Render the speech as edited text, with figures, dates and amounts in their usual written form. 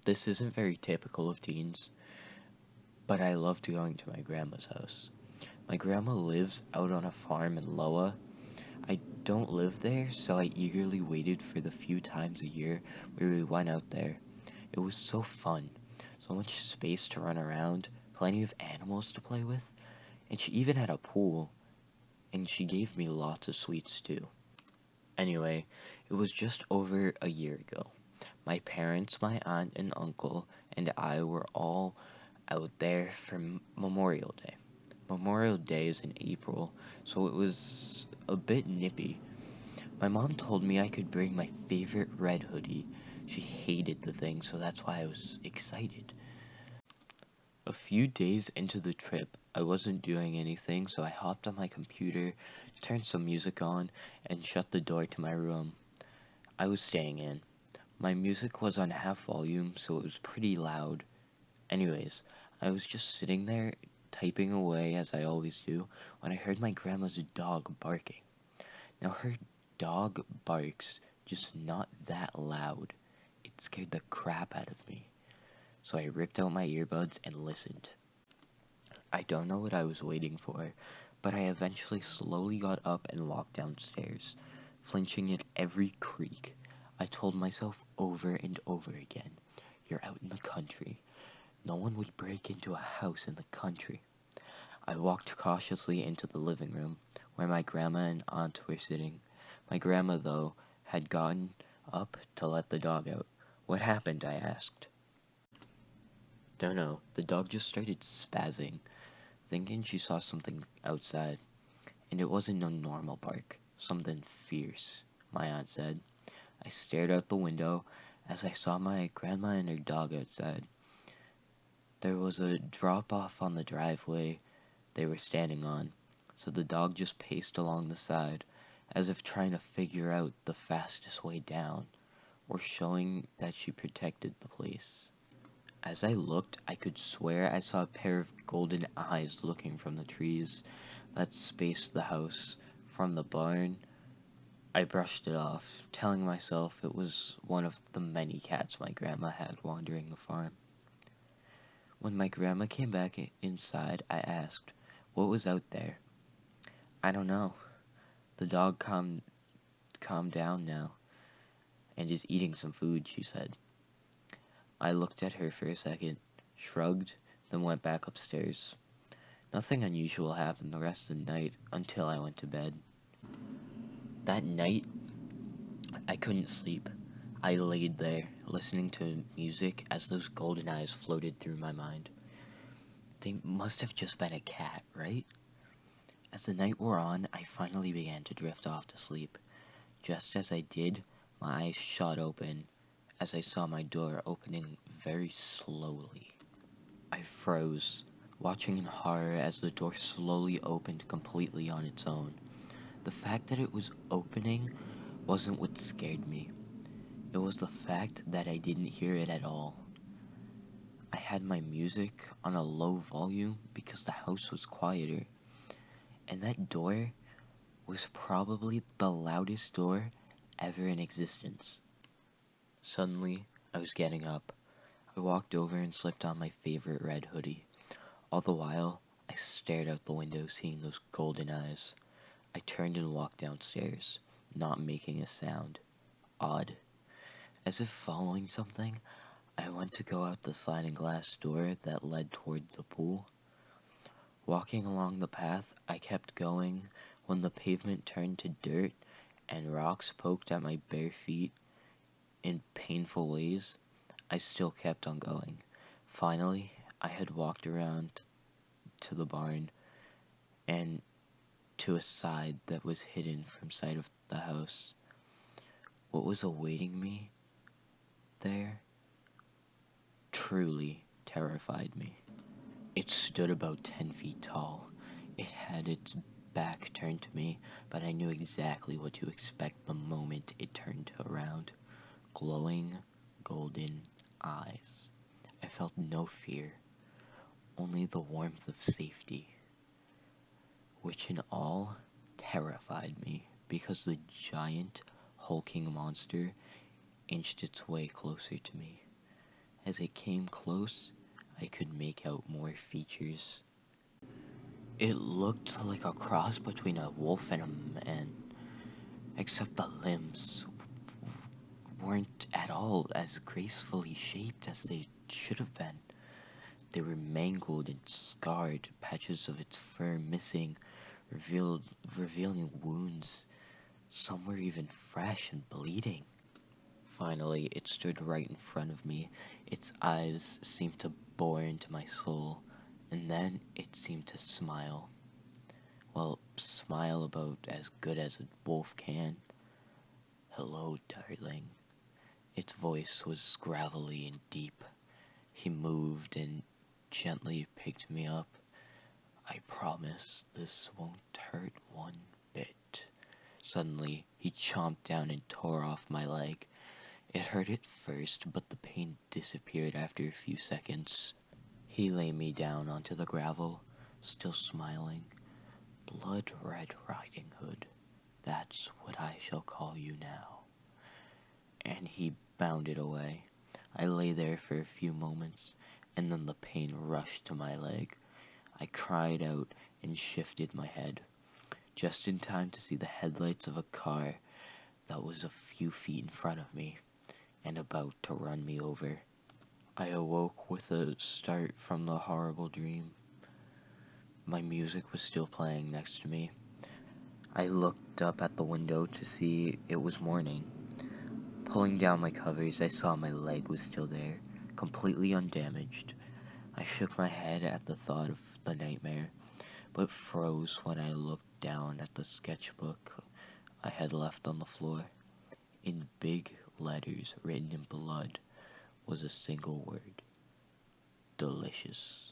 This isn't very typical of teens, but I loved going to my grandma's house. My grandma lives out on a farm in Loa. I don't live there, so I eagerly waited for the few times a year where we went out there. It was so fun, so much space to run around, plenty of animals to play with, and she even had a pool, and she gave me lots of sweets too. Anyway, it was just over a year ago. My parents, my aunt and uncle, and I were all out there for Memorial Day. Memorial Day is in April, so it was a bit nippy. My mom told me I could bring my favorite red hoodie. She hated the thing, so that's why I was excited. A few days into the trip, I wasn't doing anything, so I hopped on my computer, turned some music on, and shut the door to my room. I was staying in. My music was on half volume, so it was pretty loud. Anyways, I was just sitting there, typing away as I always do, when I heard my grandma's dog barking. Now, her dog barks, just not that loud. It scared the crap out of me. So I ripped out my earbuds and listened. I don't know what I was waiting for, but I eventually slowly got up and walked downstairs, flinching at every creak. I told myself over and over again, "You're out in the country. No one would break into a house in the country." I walked cautiously into the living room, where my grandma and aunt were sitting. My grandma, though, had gotten up to let the dog out. "What happened?" I asked. Don't know, the dog just started spazzing, thinking she saw something outside. And it wasn't a normal bark, something fierce, my aunt said. I stared out the window as I saw my grandma and her dog outside. There was a drop off on the driveway they were standing on, so the dog just paced along the side, as if trying to figure out the fastest way down, or showing that she protected the place. As I looked, I could swear I saw a pair of golden eyes looking from the trees that spaced the house from the barn. I brushed it off, telling myself it was one of the many cats my grandma had wandering the farm. When my grandma came back inside, I asked, "What was out there?" "I don't know. The dog calmed down now and is eating some food," she said. I looked at her for a second, shrugged, then went back upstairs. Nothing unusual happened the rest of the night until I went to bed. That night, I couldn't sleep. I laid there, listening to music as those golden eyes floated through my mind. They must have just been a cat, right? As the night wore on, I finally began to drift off to sleep. Just as I did, my eyes shot open as I saw my door opening very slowly. I froze, watching in horror as the door slowly opened completely on its own. The fact that it was opening wasn't what scared me. It was the fact that I didn't hear it at all. I had my music on a low volume because the house was quieter, and that door was probably the loudest door ever in existence. Suddenly, I was getting up. I walked over and slipped on my favorite red hoodie. All the while, I stared out the window, seeing those golden eyes. I turned and walked downstairs, not making a sound. Odd. As if following something, I went to go out the sliding glass door that led towards the pool. Walking along the path, I kept going when the pavement turned to dirt and rocks poked at my bare feet in painful ways. I still kept on going. Finally, I had walked around to the barn and to a side that was hidden from sight of the house. What was awaiting me there truly terrified me. It stood about 10 feet tall. It had its back turned to me, but I knew exactly what to expect the moment it turned around. Glowing golden eyes. I felt no fear, only the warmth of safety, which in all terrified me because the giant, hulking monster inched its way closer to me. As it came close, I could make out more features. It looked like a cross between a wolf and a man, except the limbs weren't at all as gracefully shaped as they should have been. They were mangled and scarred, patches of its fur missing, revealing wounds. Some were even fresh and bleeding. Finally, it stood right in front of me. Its eyes seemed to bore into my soul, and then it seemed to smile. Well, smile about as good as a wolf can. "Hello, darling." Its voice was gravelly and deep. He moved and gently picked me up. "I promise this won't hurt one bit." Suddenly, he chomped down and tore off my leg. It hurt at first, but the pain disappeared after a few seconds. He lay me down onto the gravel, still smiling. "Blood Red Riding Hood, that's what I shall call you now." And he bounded away. I lay there for a few moments, and then the pain rushed to my leg. I cried out and shifted my head, just in time to see the headlights of a car that was a few feet in front of me and about to run me over. I awoke with a start from the horrible dream. My music was still playing next to me. I looked up at the window to see it was morning. Pulling down my covers, I saw my leg was still there, completely undamaged. I shook my head at the thought of the nightmare, but froze when I looked down at the sketchbook I had left on the floor. In big letters written in blood was a single word: delicious.